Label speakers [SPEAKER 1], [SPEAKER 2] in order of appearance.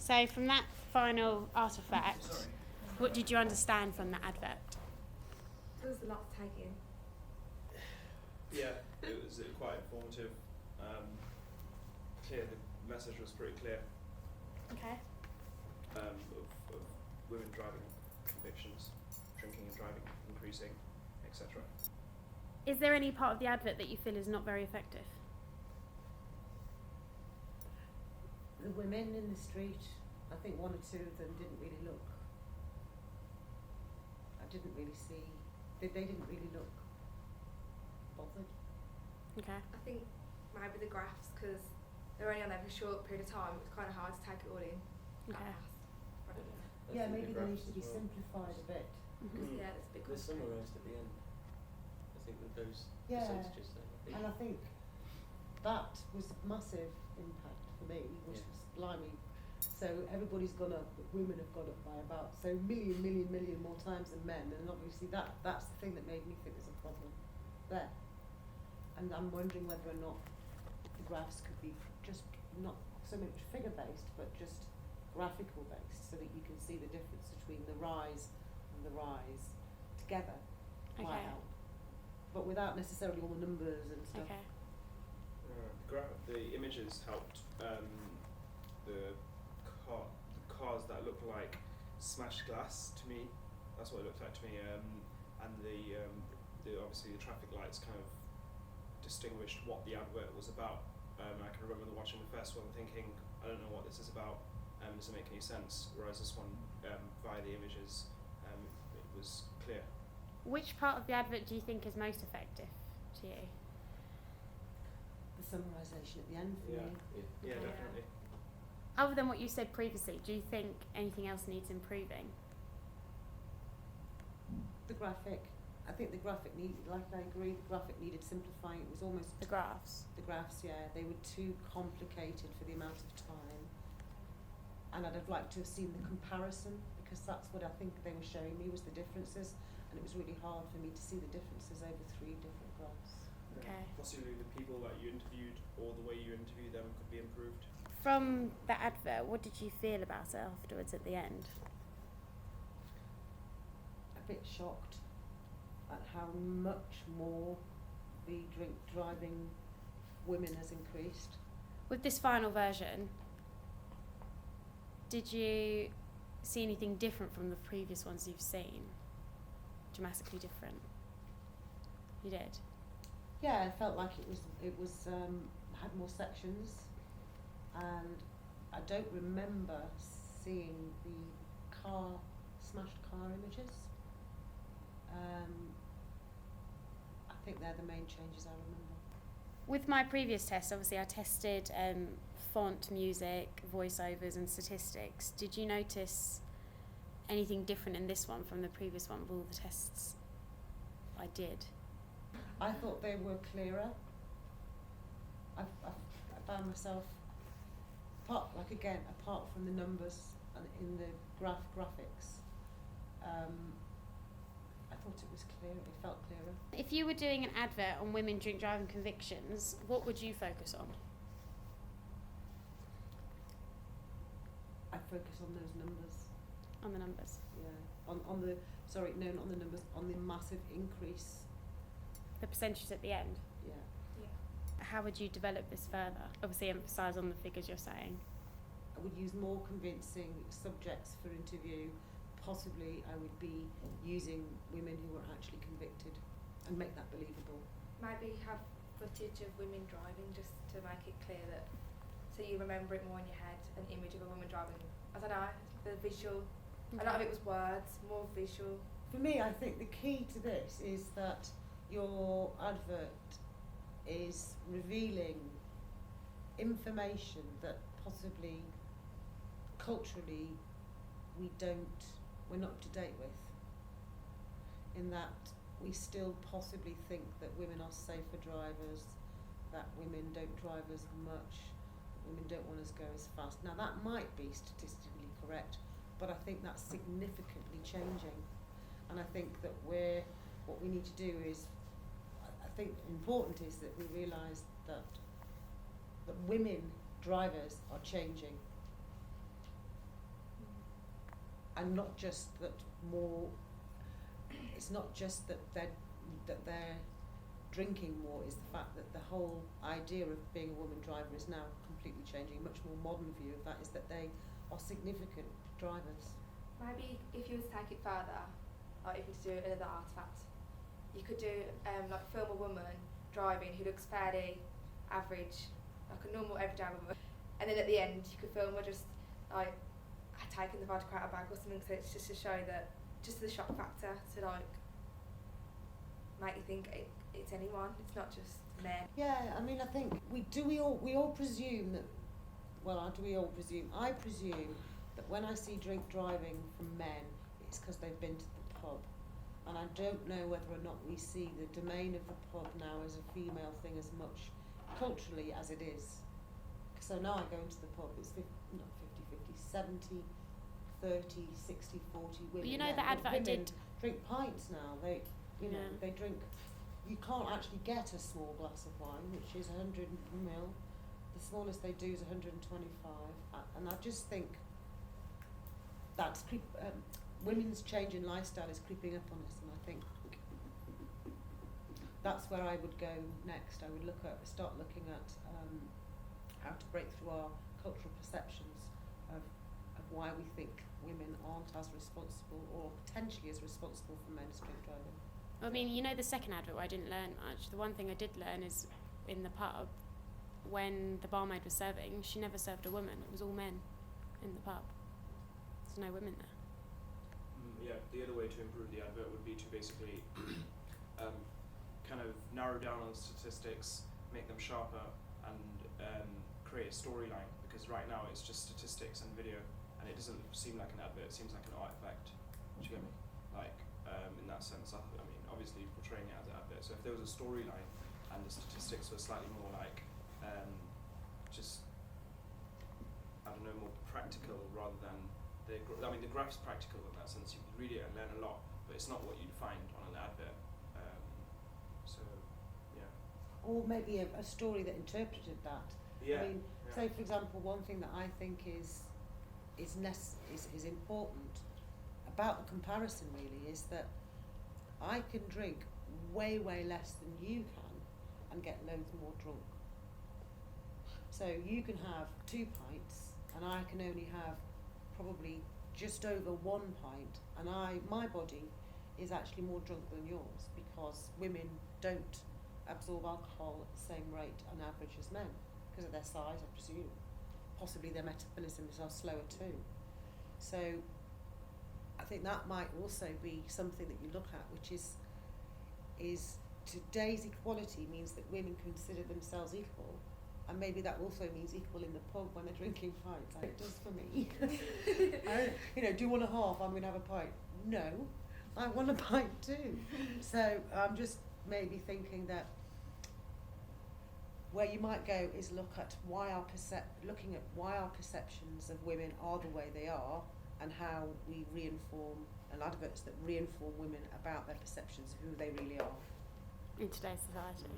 [SPEAKER 1] So from that final artefact, what did you understand from that advert?
[SPEAKER 2] There was a lot to take in.
[SPEAKER 3] Yeah, it was quite informative. Clear, the message was pretty clear.
[SPEAKER 1] Okay.
[SPEAKER 3] Of women driving convictions, drinking and driving increasing, etc.
[SPEAKER 1] Is there any part of the advert that you feel is not very effective?
[SPEAKER 4] The women in the street, I think one or two of them didn't really look. I didn't really see. They didn't really look bothered.
[SPEAKER 1] Okay.
[SPEAKER 2] I think maybe the graphs, because they're only on there for a short period of time, it was kind of hard to take it all in.
[SPEAKER 1] Okay.
[SPEAKER 4] Yeah, maybe they need to be simplified a bit.
[SPEAKER 2] Because yeah, there's a bit.
[SPEAKER 5] They're summarised at the end. I think with those
[SPEAKER 4] Yeah.
[SPEAKER 5] percentages there.
[SPEAKER 4] And I think that was a massive impact for me, which
[SPEAKER 5] Yeah.
[SPEAKER 4] was blimey. So everybody's gone up, but women have gone up by about million more times than men, and obviously that's the thing that made me think there's a problem there. And I'm wondering whether or not the graphs could be just not so much figure based, but just graphical based, so that you can see the difference between the rise and the rise together. Might
[SPEAKER 1] Okay.
[SPEAKER 4] help, but without necessarily all the numbers and stuff.
[SPEAKER 1] Okay.
[SPEAKER 3] The images helped. The cars that looked like smashed glass to me. That's what it looked like to me. And the obviously the traffic lights kind of distinguished what the advert was about. I can remember watching the first one thinking, I don't know what this is about. Doesn't make any sense. Whereas this one, via the images, it was clear.
[SPEAKER 1] Which part of the advert do you think is most effective to you?
[SPEAKER 4] The summarisation at the end for me.
[SPEAKER 3] Yeah,
[SPEAKER 1] Okay.
[SPEAKER 3] definitely.
[SPEAKER 1] Other than what you said previously, do you think anything else needs improving?
[SPEAKER 4] The graphic, I think the graphic needed, like I agree, the graphic needed simplifying. It was almost
[SPEAKER 1] The graphs?
[SPEAKER 4] the graphs, yeah, they were too complicated for the amount of time. And I'd have liked to have seen the comparison, because that's what I think they were showing me, was the differences, and it was really hard for me to see the differences over 3 different graphs.
[SPEAKER 1] Okay.
[SPEAKER 3] Possibly the people that you interviewed or the way you interviewed them could be improved.
[SPEAKER 1] From that advert, what did you feel about it afterwards at the end?
[SPEAKER 4] A bit shocked at how much more the drink driving women has increased.
[SPEAKER 1] With this final version, did you see anything different from the previous ones you've seen? Dramatically different? You did?
[SPEAKER 4] Yeah, I felt like it was had more sections, and I don't remember seeing the smashed car images. I think they're the main changes I remember.
[SPEAKER 1] With my previous test, obviously I tested font, music, voiceovers and statistics. Did you notice anything different in this one from the previous one with all the tests I did?
[SPEAKER 4] I thought they were clearer. I found myself, apart from the numbers and in the graphics, I thought it was clear. It felt clearer.
[SPEAKER 1] If you were doing an advert on women drink driving convictions, what would you focus on?
[SPEAKER 4] I focus on those numbers.
[SPEAKER 1] On the numbers?
[SPEAKER 4] Yeah. On the not the numbers. On the massive increase.
[SPEAKER 1] The percentages at the end?
[SPEAKER 4] Yeah.
[SPEAKER 1] How would you develop this further? Obviously emphasise on the figures you're saying.
[SPEAKER 4] I would use more convincing subjects for interview. Possibly I would be using women who were actually convicted and make that believable.
[SPEAKER 2] Maybe have footage of women driving just to make it clear that, so you remember it more in your head, an image of a woman driving. I don't know, the visual. A lot of it was words, more visual.
[SPEAKER 4] For me, I think the key to this is that your advert is revealing information that possibly culturally we're not up to date with, in that we still possibly think that women are safer drivers, that women don't drive as much, women don't want to go as fast. Now that might be statistically correct, but I think that's significantly changing, and I think that what we need to do is, I think important is that we realise that women drivers are changing, and not just that more. It's not just that they're drinking more. Is the fact that the whole idea of being a woman driver is now completely changing. Much more modern view of that is that they are significant drivers.
[SPEAKER 2] Maybe if you were to take it further, like if you were to do another artefact, you could do like film a woman driving who looks fairly average, like a normal everyday woman, and then at the end you could film her just like taking the vodka out of a bag or something. So it's just to show that, just the shock factor to like make you think it's anyone. It's not just men.
[SPEAKER 4] Yeah, I mean, I think we all presume that. Well, do we all presume? I presume that when I see drink driving from men, it's because they've been to the pub. And I don't know whether or not we see the domain of the pub now as a female thing as much culturally as it is. So now I go into the pub, it's not 50-50, 70-30, 60-40 women.
[SPEAKER 1] Well, you know,
[SPEAKER 4] men.
[SPEAKER 1] the advert I
[SPEAKER 4] Women
[SPEAKER 1] did.
[SPEAKER 4] drink pints now. They, you know,
[SPEAKER 1] Yeah.
[SPEAKER 4] they drink. You can't actually get a small glass of wine, which is 100 ml. The smallest they do is 125, and I just think that's women's change in lifestyle is creeping up on us, and I think that's where I would go next. I would start looking at how to break through our cultural perceptions of why we think women aren't as responsible or potentially as responsible for men's drink driving.
[SPEAKER 1] I mean, you know, the second advert I didn't learn much. The one thing I did learn is in the pub, when the barmaid was serving, she never served a woman. It was all men in the pub. There's no women there.
[SPEAKER 3] Yeah, the other way to improve the advert would be to basically kind of narrow down on the statistics, make them sharper, and create a storyline. Because right now it's just statistics and video, and it doesn't seem like an advert. It seems like an artifact. Do you get me? Like in that sense, I mean, obviously portraying it as an advert. So if there was a storyline and the statistics were slightly more like just, I don't know, more practical rather than the graph's practical in that sense. You can read it and learn a lot, but it's not what you'd find on an advert. So, yeah.
[SPEAKER 4] Or maybe a story that interpreted that.
[SPEAKER 3] Yeah.
[SPEAKER 4] I mean, say for example, one thing that I think is important about the comparison really is that I can drink way less than you can and get loads more drunk. So you can have 2 pints and I can only have probably just over 1 pint, and my body is actually more drunk than yours because women don't absorb alcohol at the same rate on average as men because of their size, I presume. Possibly their metabolisms are slower too. So I think that might also be something that you look at, which is today's equality means that women consider themselves equal, and maybe that also means equal in the pub when they're drinking pints. Like it does for me. Do you want a half? I'm going to have a pint. No, I want a pint too. So I'm just maybe thinking that where you might go is looking at why our perceptions of women are the way they are, and how we reinform and adverts that reinform women about their perceptions of who they really are
[SPEAKER 1] In today's society.